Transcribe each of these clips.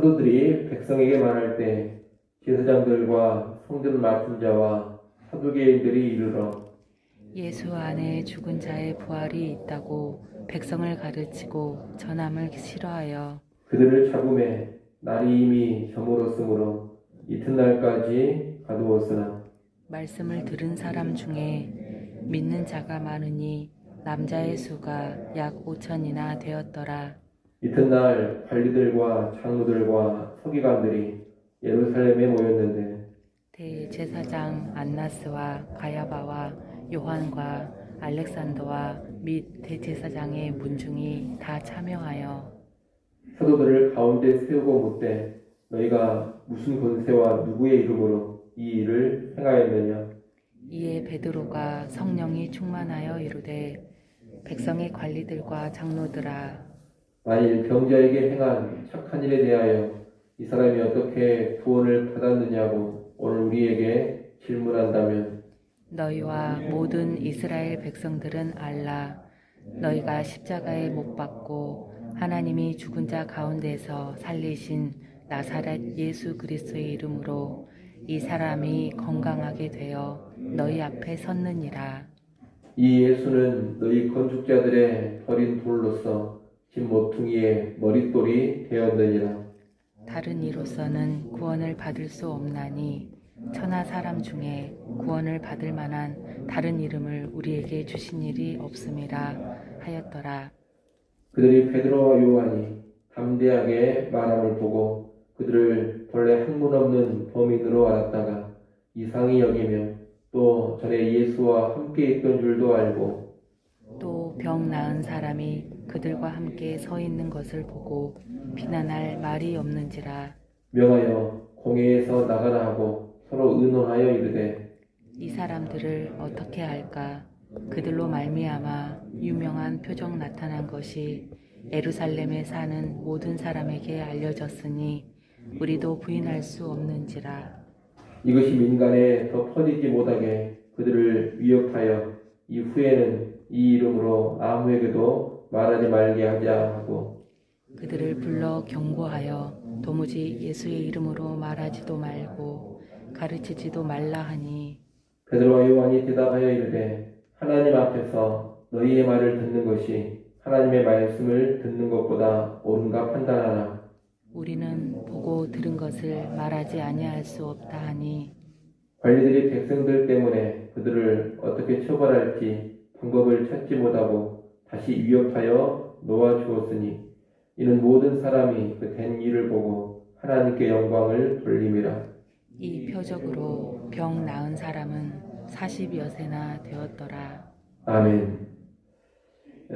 사도들이 백성에게 말할 때 제사장들과 성전 맡은 자와 사두개인들이 이르러 예수 안에 죽은 자의 부활이 있다고 백성을 가르치고 전함을 싫어하여 그들을 잡음에 날이 이미 저물었으므로 이튿날까지 가두었으나 말씀을 들은 사람 중에 믿는 자가 많으니 남자의 수가 약 5천이나 되었더라. 이튿날 관리들과 장로들과 서기관들이 예루살렘에 모였는데 대제사장 안나스와 가야바와 요한과 알렉산더와 및 대제사장의 문중이 다 참여하여 사도들을 가운데 세우고 묻되 너희가 무슨 권세와 누구의 이름으로 이 일을 행하였느냐. 이에 베드로가 성령이 충만하여 이르되 백성의 관리들과 장로들아 만일 병자에게 행한 착한 일에 대하여 이 사람이 어떻게 구원을 받았느냐고 오늘 우리에게 질문한다면 너희와 모든 이스라엘 백성들은 알라. 너희가 십자가에 못 박고 하나님이 죽은 자 가운데서 살리신 나사렛 예수 그리스도의 이름으로 이 사람이 건강하게 되어 너희 앞에 섰느니라. 이 예수는 너희 건축자들의 버린 돌로서 집 모퉁이의 머릿돌이 되었느니라. 다른 이로서는 구원을 받을 수 없나니 천하 사람 중에 구원을 받을 만한 다른 이름을 우리에게 주신 일이 없음이라 하였더라. 그들이 베드로와 요한이 담대하게 말함을 보고 그들을 본래 학문 없는 범인으로 알았다가 이상히 여기며 또 전에 예수와 함께 있던 줄도 알고 또 병 나은 사람이 그들과 함께 서 있는 것을 보고 비난할 말이 없는지라. 명하여 공회에서 나가라 하고 서로 의논하여 이르되 이 사람들을 어떻게 할까? 그들로 말미암아 유명한 표적 나타난 것이 예루살렘에 사는 모든 사람에게 알려졌으니 우리도 부인할 수 없는지라. 이것이 민간에 더 퍼지지 못하게 그들을 위협하여 이후에는 이 이름으로 아무에게도 말하지 말게 하자 하고 그들을 불러 경고하여 도무지 예수의 이름으로 말하지도 말고 가르치지도 말라 하니 베드로와 요한이 대답하여 이르되 하나님 앞에서 너희의 말을 듣는 것이 하나님의 말씀을 듣는 것보다 옳은가 판단하라. 우리는 보고 들은 것을 말하지 아니할 수 없다 하니 관리들이 백성들 때문에 그들을 어떻게 처벌할지 방법을 찾지 못하고 다시 위협하여 놓아주었으니 이는 모든 사람이 그 된 일을 보고 하나님께 영광을 돌림이라. 이 표적으로 병 나은 사람은 40여세나 되었더라. 아멘.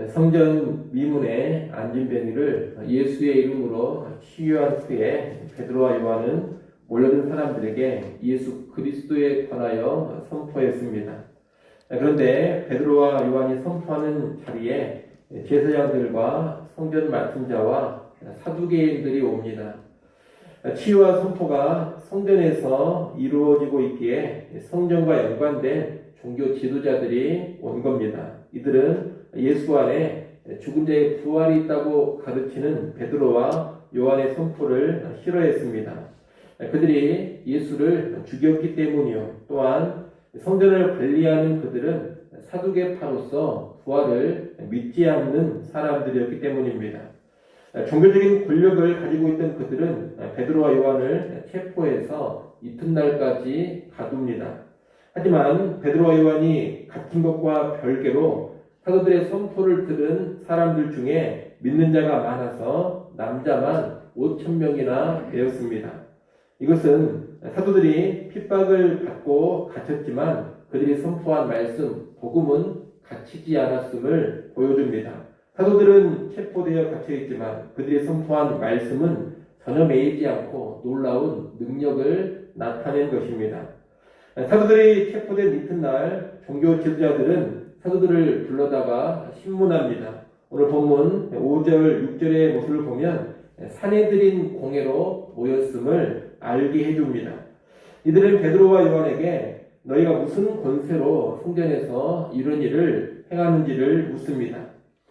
성전 미문에 앉은 병이를 예수의 이름으로 치유한 후에 베드로와 요한은 몰려든 사람들에게 예수 그리스도에 관하여 선포했습니다. 그런데 베드로와 요한이 선포하는 자리에 제사장들과 성전 맡은 자와 사두개인들이 옵니다. 치유와 선포가 성전에서 이루어지고 있기에 성전과 연관된 종교 지도자들이 온 겁니다. 이들은 예수 안에 죽은 자의 부활이 있다고 가르치는 베드로와 요한의 선포를 싫어했습니다. 그들이 예수를 죽였기 때문이요. 또한 성전을 관리하는 그들은 사두개파로서 부활을 믿지 않는 사람들이었기 때문입니다. 종교적인 권력을 가지고 있던 그들은 베드로와 요한을 체포해서 이튿날까지 가둡니다. 하지만 베드로와 요한이 갇힌 것과 별개로 사도들의 선포를 들은 사람들 중에 믿는 자가 많아서 남자만 5,000명이나 되었습니다. 이것은 사도들이 핍박을 받고 갇혔지만 그들이 선포한 말씀, 복음은 갇히지 않았음을 보여줍니다. 사도들은 체포되어 갇혀있지만 그들이 선포한 말씀은 전혀 매이지 않고 놀라운 능력을 나타낸 것입니다. 사도들이 체포된 이튿날 종교 지도자들은 사도들을 불러다가 신문합니다. 오늘 본문 5절, 6절의 모습을 보면 사내들인 공회로 모였음을 알게 해줍니다. 이들은 베드로와 요한에게 너희가 무슨 권세로 성전에서 이런 일을 행하는지를 묻습니다.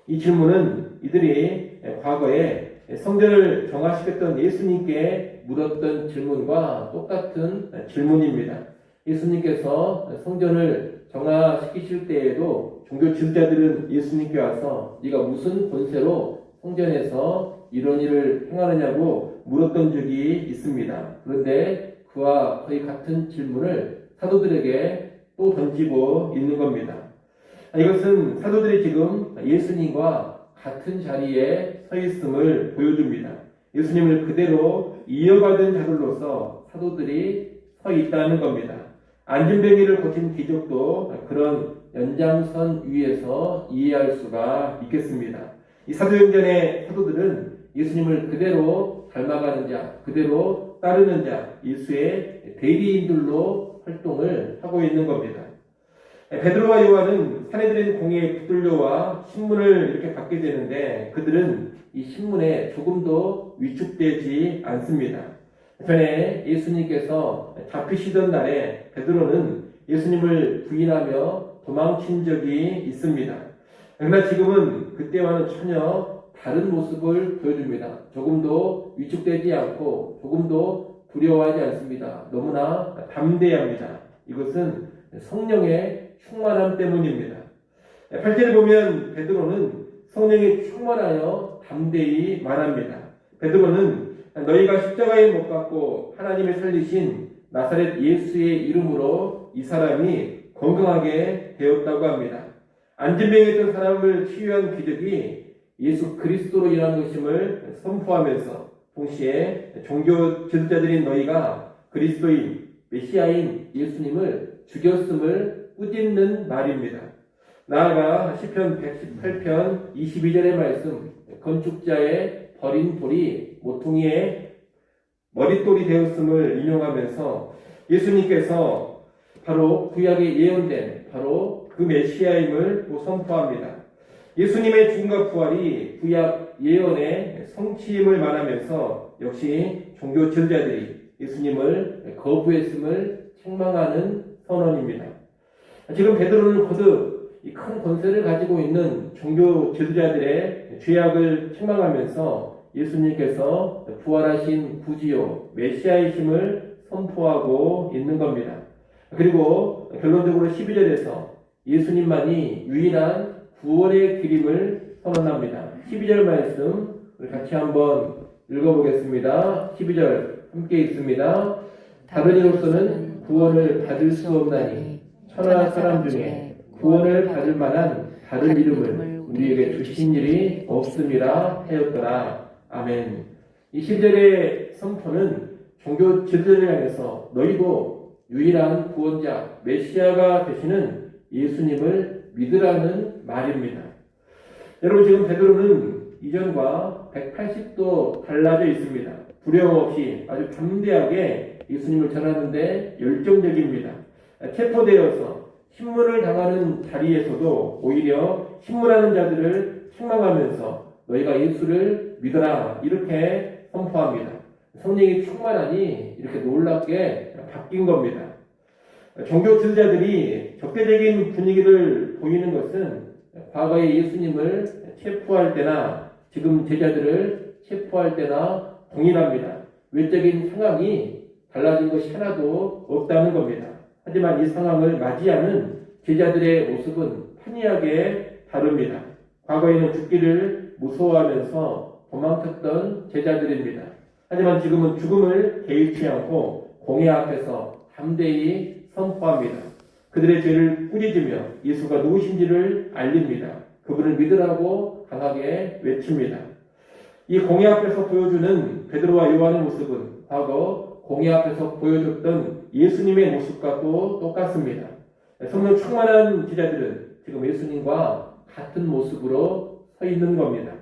이 질문은 이들이 과거에 성전을 정화시켰던 예수님께 물었던 질문과 똑같은 질문입니다. 예수님께서 성전을 정화시키실 때에도 종교 지도자들은 예수님께 와서 네가 무슨 권세로 성전에서 이런 일을 행하느냐고 물었던 적이 있습니다. 그런데 그와 거의 같은 질문을 사도들에게 또 던지고 있는 겁니다. 이것은 사도들이 지금 예수님과 같은 자리에 서 있음을 보여줍니다. 예수님을 그대로 이어받은 자들로서 사도들이 서 있다는 겁니다. 안진뱅이를 고친 기적도 그런 연장선 위에서 이해할 수가 있겠습니다. 이 사도행전의 사도들은 예수님을 그대로 닮아가는 자, 그대로 따르는 자, 예수의 대리인들로 활동을 하고 있는 겁니다. 베드로와 요한은 사내들인 공회의 붙들려와 신문을 이렇게 받게 되는데 그들은 이 신문에 조금도 위축되지 않습니다. 전에 예수님께서 잡히시던 날에 베드로는 예수님을 부인하며 도망친 적이 있습니다. 그러나 지금은 그때와는 전혀 다른 모습을 보여줍니다. 조금도 위축되지 않고 조금도 두려워하지 않습니다. 너무나 담대합니다. 이것은 성령의 충만함 때문입니다. 8절에 보면 베드로는 성령에 충만하여 담대히 말합니다. 베드로는 너희가 십자가에 못 박고 하나님의 살리신 나사렛 예수의 이름으로 이 사람이 건강하게 되었다고 합니다. 안진병했던 사람을 치유한 기적이 예수 그리스도로 인한 것임을 선포하면서 동시에 종교 지도자들인 너희가 그리스도인 메시아인 예수님을 죽였음을 꾸짖는 말입니다. 나아가 시편 118편 22절의 말씀, 건축자의 버린 돌이 모퉁이의 머릿돌이 되었음을 인용하면서 예수님께서 바로 구약에 예언된 바로 그 메시아임을 또 선포합니다. 예수님의 죽음과 부활이 구약 예언의 성취임을 말하면서 역시 종교 지도자들이 예수님을 거부했음을 책망하는 선언입니다. 지금 베드로는 거듭 이 큰 권세를 가지고 있는 종교 지도자들의 죄악을 책망하면서 예수님께서 부활하신 구주요 메시아이심을 선포하고 있는 겁니다. 그리고 결론적으로 12절에서 예수님만이 유일한 구원의 길임을 선언합니다. 12절 말씀 우리 같이 한번 읽어보겠습니다. 12절 함께 읽습니다. 다른 이로서는 구원을 받을 수 없나니 천하 사람 중에 구원을 받을 만한 다른 이름을 우리에게 주신 일이 없음이라 하였더라. 아멘. 이 10절의 선포는 종교 지도자를 향해서 너희도 유일한 구원자 메시아가 되시는 예수님을 믿으라는 말입니다. 여러분 지금 베드로는 이전과 180도 달라져 있습니다. 두려움 없이 아주 담대하게 예수님을 전하는데 열정적입니다. 체포되어서 신문을 당하는 자리에서도 오히려 신문하는 자들을 책망하면서 너희가 예수를 믿어라 이렇게 선포합니다. 성령이 충만하니 이렇게 놀랍게 바뀐 겁니다. 종교 지도자들이 적대적인 분위기를 보이는 것은 과거에 예수님을 체포할 때나 지금 제자들을 체포할 때나 동일합니다. 외적인 상황이 달라진 것이 하나도 없다는 겁니다. 하지만 이 상황을 맞이하는 제자들의 모습은 판이하게 다릅니다. 과거에는 죽기를 무서워하면서 도망쳤던 제자들입니다. 하지만 지금은 죽음을 개의치 않고 공회 앞에서 담대히 선포합니다. 그들의 죄를 꾸짖으며 예수가 누구신지를 알립니다. 그분을 믿으라고 강하게 외칩니다. 이 공회 앞에서 보여주는 베드로와 요한의 모습은 과거 공회 앞에서 보여줬던 예수님의 모습과 또 똑같습니다. 성령 충만한 제자들은 지금 예수님과 같은 모습으로 서 있는 겁니다.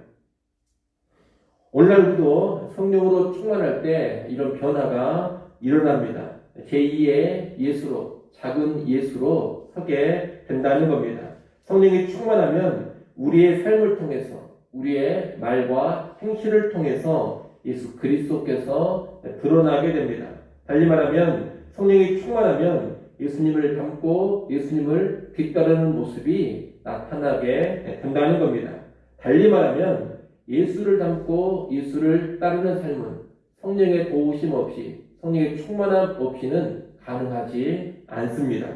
오늘날 우리도 성령으로 충만할 때 이런 변화가 일어납니다. 제2의 예수로, 작은 예수로 서게 된다는 겁니다. 성령이 충만하면 우리의 삶을 통해서, 우리의 말과 행실을 통해서 예수 그리스도께서 드러나게 됩니다. 달리 말하면 성령이 충만하면 예수님을 닮고 예수님을 뒤따르는 모습이 나타나게 된다는 겁니다. 달리 말하면 예수를 닮고 예수를 따르는 삶은 성령의 도우심 없이, 성령의 충만함 없이는 가능하지 않습니다.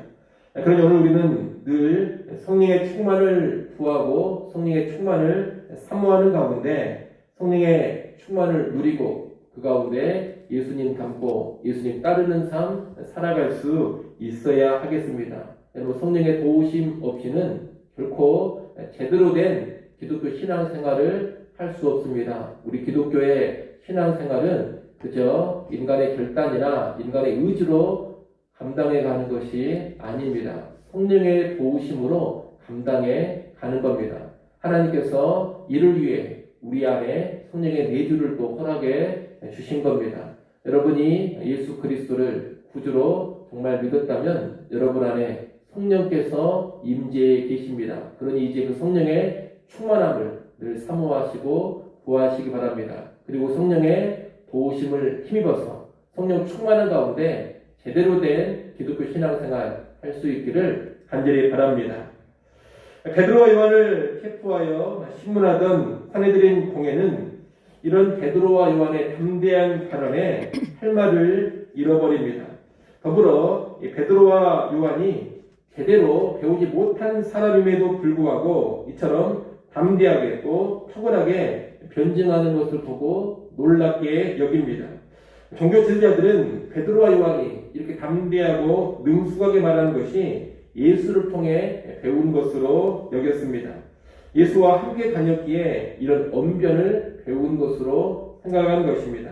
그러니 오늘 우리는 늘 성령의 충만을 구하고 성령의 충만을 사모하는 가운데 성령의 충만을 누리고 그 가운데 예수님 닮고 예수님 따르는 삶 살아갈 수 있어야 하겠습니다. 여러분, 성령의 도우심 없이는 결코 제대로 된 기독교 신앙생활을 할 수 없습니다. 우리 기독교의 신앙생활은 그저 인간의 결단이나 인간의 의지로 감당해 가는 것이 아닙니다. 성령의 도우심으로 감당해 가는 겁니다. 하나님께서 이를 위해 우리 안에 성령의 내주를 또 허락해 주신 겁니다. 여러분이 예수 그리스도를 구주로 정말 믿었다면 여러분 안에 성령께서 임재해 계십니다. 그러니 이제 그 성령의 충만함을 늘 사모하시고 구하시기 바랍니다. 그리고 성령의 도우심을 힘입어서 성령 충만한 가운데 제대로 된 기독교 신앙생활 할 수 있기를 간절히 바랍니다. 베드로와 요한을 체포하여 신문하던 산헤드린 공회는 이런 베드로와 요한의 담대한 발언에 할 말을 잃어버립니다. 더불어 베드로와 요한이 제대로 배우지 못한 사람임에도 불구하고 이처럼 담대하게 또 탁월하게 변증하는 것을 보고 놀랍게 여깁니다. 종교 지도자들은 베드로와 요한이 이렇게 담대하고 능숙하게 말하는 것이 예수를 통해 배운 것으로 여겼습니다. 예수와 함께 다녔기에 이런 언변을 배운 것으로 생각하는 것입니다.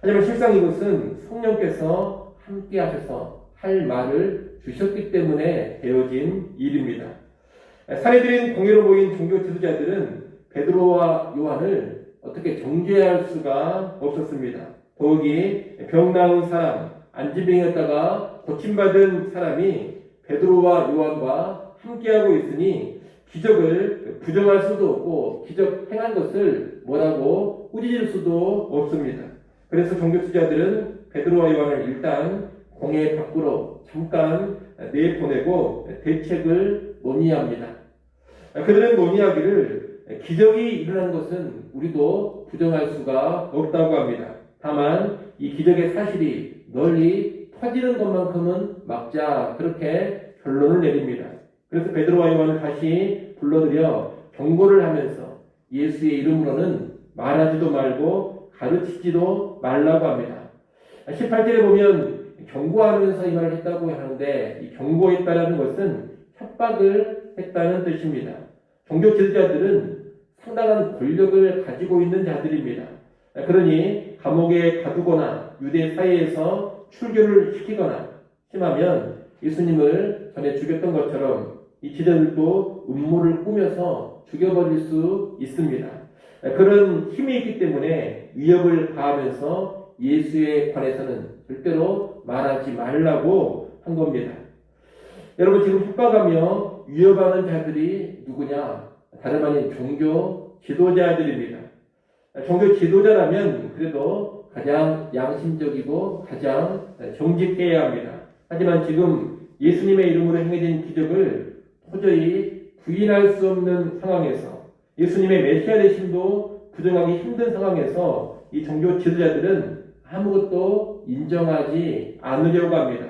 하지만 실상 이것은 성령께서 함께 하셔서 할 말을 주셨기 때문에 되어진 일입니다. 산헤드린 공회로 모인 종교 지도자들은 베드로와 요한을 어떻게 정죄할 수가 없었습니다. 더욱이 병 나은 사람, 안진병이었다가 고침받은 사람이 베드로와 요한과 함께하고 있으니 기적을 부정할 수도 없고 기적 행한 것을 뭐라고 꾸짖을 수도 없습니다. 그래서 종교 지도자들은 베드로와 요한을 일단 공회 밖으로 잠깐 내보내고 대책을 논의합니다. 그들은 논의하기를 기적이 일어난 것은 우리도 부정할 수가 없다고 합니다. 다만 이 기적의 사실이 널리 퍼지는 것만큼은 막자, 그렇게 결론을 내립니다. 그래서 베드로와 요한을 다시 불러들여 경고를 하면서 예수의 이름으로는 말하지도 말고 가르치지도 말라고 합니다. 18절에 보면 경고하면서 이 말을 했다고 하는데 이 경고했다라는 것은 협박을 했다는 뜻입니다. 종교 지도자들은 상당한 권력을 가지고 있는 자들입니다. 그러니 감옥에 가두거나 유대 사회에서 출교를 시키거나 심하면 예수님을 전에 죽였던 것처럼 이 지도자들도 음모를 꾸며서 죽여버릴 수 있습니다. 그런 힘이 있기 때문에 위협을 가하면서 예수에 관해서는 절대로 말하지 말라고 한 겁니다. 여러분, 지금 협박하며 위협하는 자들이 누구냐? 다름 아닌 종교 지도자들입니다. 종교 지도자라면 그래도 가장 양심적이고 가장 정직해야 합니다. 하지만 지금 예수님의 이름으로 행해진 기적을 도저히 부인할 수 없는 상황에서 예수님의 메시아 되심도 부정하기 힘든 상황에서 이 종교 지도자들은 아무것도 인정하지 않으려고 합니다.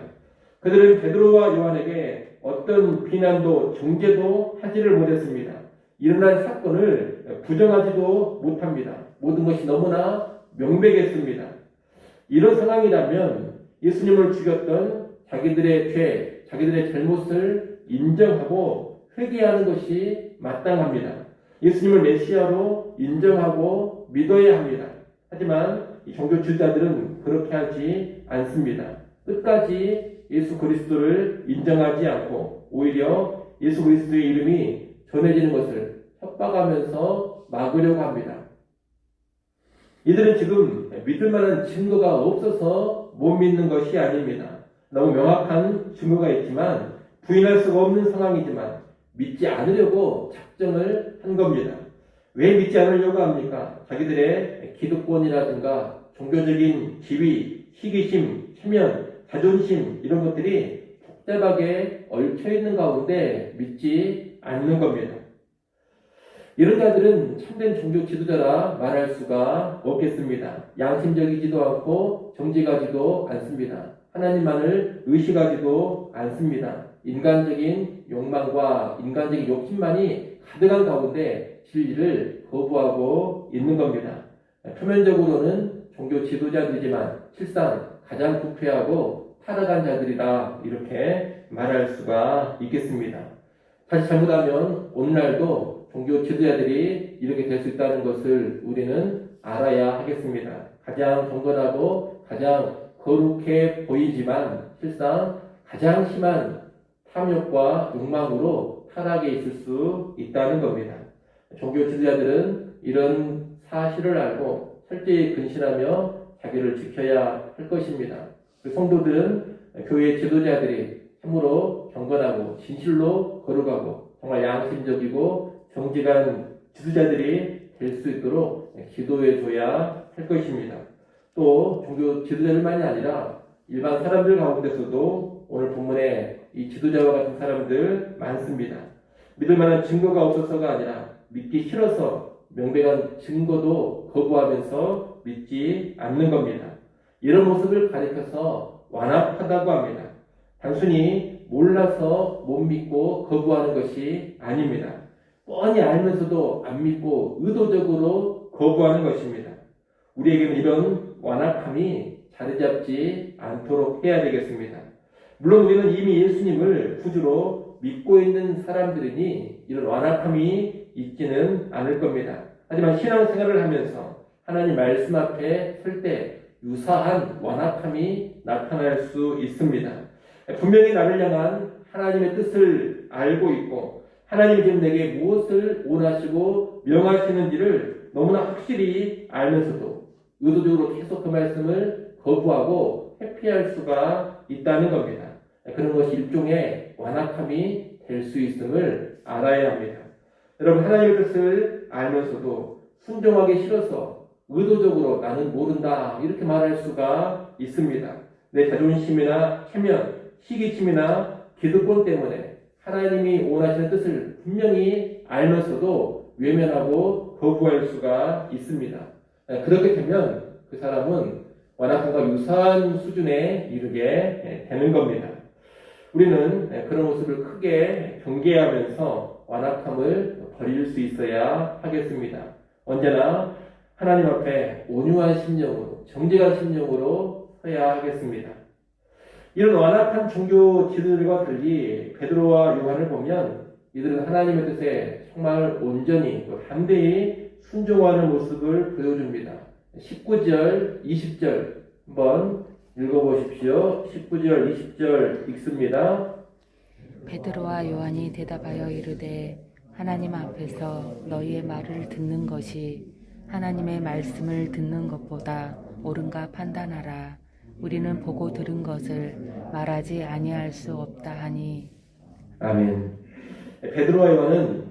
그들은 베드로와 요한에게 어떤 비난도 정죄도 하지를 못했습니다. 일어난 사건을 부정하지도 못합니다. 모든 것이 너무나 명백했습니다. 이런 상황이라면 예수님을 죽였던 자기들의 죄, 자기들의 잘못을 인정하고 회개하는 것이 마땅합니다. 예수님을 메시아로 인정하고 믿어야 합니다. 하지만 이 종교 지도자들은 그렇게 하지 않습니다. 끝까지 예수 그리스도를 인정하지 않고 오히려 예수 그리스도의 이름이 전해지는 것을 협박하면서 막으려고 합니다. 이들은 지금 믿을 만한 증거가 없어서 못 믿는 것이 아닙니다. 너무 명확한 증거가 있지만 부인할 수가 없는 상황이지만 믿지 않으려고 작정을 한 겁니다. 왜 믿지 않으려고 합니까? 자기들의 기득권이라든가 종교적인 지위, 시기심, 체면, 자존심 이런 것들이 복잡하게 얽혀있는 가운데 믿지 않는 겁니다. 이런 자들은 참된 종교 지도자라 말할 수가 없겠습니다. 양심적이지도 않고 정직하지도 않습니다. 하나님만을 의식하지도 않습니다. 인간적인 욕망과 인간적인 욕심만이 가득한 가운데 진리를 거부하고 있는 겁니다. 표면적으로는 종교 지도자들이지만 실상 가장 부패하고 타락한 자들이다, 이렇게 말할 수가 있겠습니다. 다시 잘못하면 오늘날도 종교 지도자들이 이렇게 될 수 있다는 것을 우리는 알아야 하겠습니다. 가장 경건하고 가장 거룩해 보이지만 실상 가장 심한 탐욕과 욕망으로 타락해 있을 수 있다는 겁니다. 종교 지도자들은 이런 사실을 알고 철저히 근신하며 자기를 지켜야 할 것입니다. 성도들은 교회 지도자들이 참으로 경건하고 진실로 거룩하고 정말 양심적이고 정직한 지도자들이 될 수 있도록 기도해 줘야 할 것입니다. 또 종교 지도자들만이 아니라 일반 사람들 가운데서도 오늘 본문에 이 지도자와 같은 사람들 많습니다. 믿을 만한 증거가 없어서가 아니라 믿기 싫어서 명백한 증거도 거부하면서 믿지 않는 겁니다. 이런 모습을 가리켜서 완합하다고 합니다. 단순히 몰라서 못 믿고 거부하는 것이 아닙니다. 뻔히 알면서도 안 믿고 의도적으로 거부하는 것입니다. 우리에게는 이런 완악함이 자리 잡지 않도록 해야 되겠습니다. 물론 우리는 이미 예수님을 구주로 믿고 있는 사람들이니 이런 완악함이 있지는 않을 겁니다. 하지만 신앙생활을 하면서 하나님 말씀 앞에 설 때 유사한 완악함이 나타날 수 있습니다. 분명히 나를 향한 하나님의 뜻을 알고 있고 하나님이 지금 내게 무엇을 원하시고 명하시는지를 너무나 확실히 알면서도 의도적으로 계속 그 말씀을 거부하고 회피할 수가 있다는 겁니다. 그런 것이 일종의 완악함이 될 수 있음을 알아야 합니다. 여러분, 하나님의 뜻을 알면서도 순종하기 싫어서 의도적으로 나는 모른다 이렇게 말할 수가 있습니다. 내 자존심이나 체면, 시기심이나 기득권 때문에 하나님이 원하시는 뜻을 분명히 알면서도 외면하고 거부할 수가 있습니다. 그렇게 되면 그 사람은 완악함과 유사한 수준에 이르게 되는 겁니다. 우리는 그런 모습을 크게 경계하면서 완악함을 버릴 수 있어야 하겠습니다. 언제나 하나님 앞에 온유한 심령으로, 정직한 심령으로 서야 하겠습니다. 이런 완악한 종교 지도들과 달리 베드로와 요한을 보면 이들은 하나님의 뜻에 정말 온전히 담대히 순종하는 모습을 보여줍니다. 19절, 20절 한번 읽어보십시오. 19절, 20절 읽습니다. 베드로와 요한이 대답하여 이르되 하나님 앞에서 너희의 말을 듣는 것이 하나님의 말씀을 듣는 것보다 옳은가 판단하라. 우리는 보고 들은 것을 말하지 아니할 수 없다 하니. 아멘. 베드로와 요한은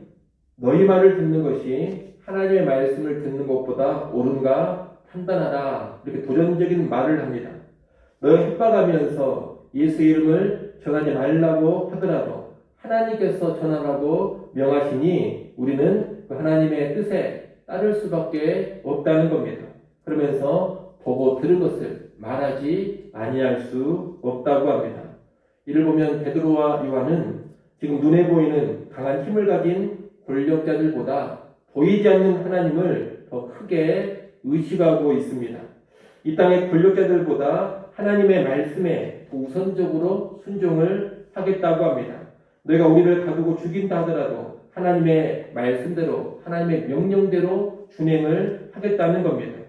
너희 말을 듣는 것이 하나님의 말씀을 듣는 것보다 옳은가 판단하라, 이렇게 도전적인 말을 합니다. 너희 협박하면서 예수 이름을 전하지 말라고 하더라도 하나님께서 전하라고 명하시니 우리는 그 하나님의 뜻에 따를 수밖에 없다는 겁니다. 그러면서 보고 들은 것을 말하지 아니할 수 없다고 합니다. 이를 보면 베드로와 요한은 지금 눈에 보이는 강한 힘을 가진 권력자들보다 보이지 않는 하나님을 더 크게 의식하고 있습니다. 이 땅의 권력자들보다 하나님의 말씀에 우선적으로 순종을 하겠다고 합니다. 너희가 우리를 가두고 죽인다 하더라도 하나님의 말씀대로, 하나님의 명령대로 준행을 하겠다는 겁니다.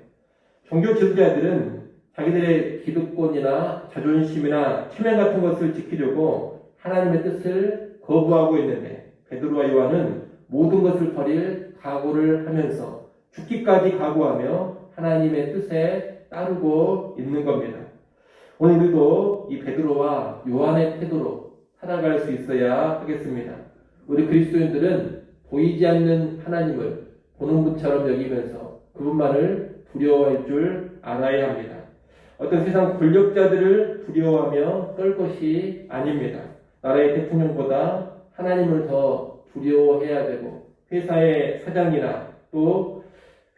종교 지도자들은 자기들의 기득권이나 자존심이나 체면 같은 것을 지키려고 하나님의 뜻을 거부하고 있는데 베드로와 요한은 모든 것을 버릴 각오를 하면서 죽기까지 각오하며 하나님의 뜻에 따르고 있는 겁니다. 오늘 우리도 이 베드로와 요한의 태도로 살아갈 수 있어야 하겠습니다. 우리 그리스도인들은 보이지 않는 하나님을 보는 것처럼 여기면서 그분만을 두려워할 줄 알아야 합니다. 어떤 세상 권력자들을 두려워하며 떨 것이 아닙니다. 나라의 대통령보다 하나님을 더 두려워해야 되고 회사의 사장이나 또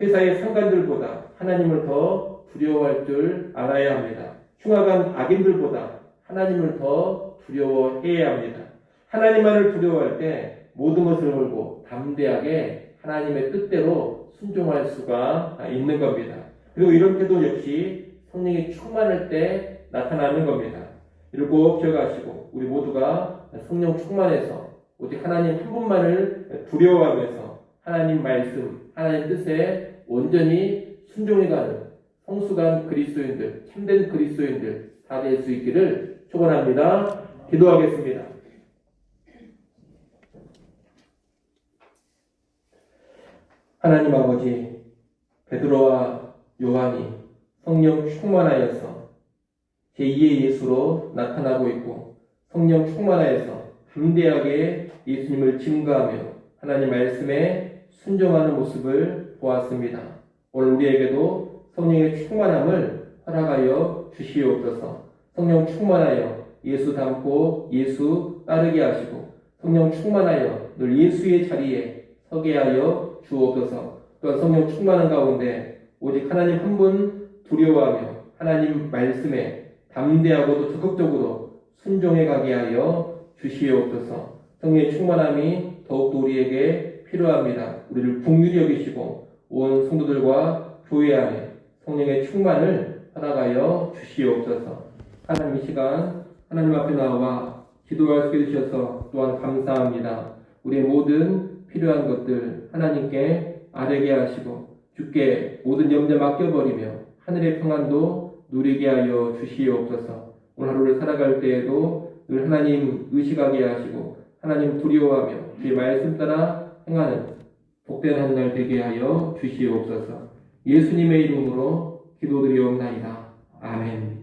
회사의 상관들보다 하나님을 더 두려워할 줄 알아야 합니다. 흉악한 악인들보다 하나님을 더 두려워해야 합니다. 하나님만을 두려워할 때 모든 것을 걸고 담대하게 하나님의 뜻대로 순종할 수가 있는 겁니다. 그리고 이런 태도 역시 성령이 충만할 때 나타나는 겁니다. 이를 꼭 기억하시고 우리 모두가 성령 충만해서 오직 하나님 한 분만을 두려워하면서 하나님 말씀, 하나님 뜻에 온전히 순종해가는 성숙한 그리스도인들, 참된 그리스도인들 다 될 수 있기를 축원합니다. 기도하겠습니다. 하나님 아버지, 베드로와 요한이 성령 충만하여서 제2의 예수로 나타나고 있고 성령 충만하여서 담대하게 예수님을 증거하며 하나님 말씀에 순종하는 모습을 보았습니다. 오늘 우리에게도 성령의 충만함을 허락하여 주시옵소서. 성령 충만하여 예수 닮고 예수 따르게 하시고 성령 충만하여 늘 예수의 자리에 서게 하여 주옵소서. 또한 성령 충만한 가운데 오직 하나님 한 분 두려워하며 하나님 말씀에 담대하고도 적극적으로 순종해 가게 하여 주시옵소서. 성령의 충만함이 더욱더 우리에게 필요합니다. 우리를 긍휼히 여기시고 온 성도들과 교회 안에 성령의 충만을 허락하여 주시옵소서. 하나님 이 시간 하나님 앞에 나와 기도할 수 있게 해주셔서 또한 감사합니다. 우리의 모든 필요한 것들 하나님께 아뢰게 하시고 주께 모든 염려 맡겨버리며 하늘의 평안도 누리게 하여 주시옵소서. 오늘 하루를 살아갈 때에도 늘 하나님 의식하게 하시고 하나님 두려워하며 주의 말씀 따라 행하는 복된 한 날 되게 하여 주시옵소서. 예수님의 이름으로 기도드리옵나이다. 아멘.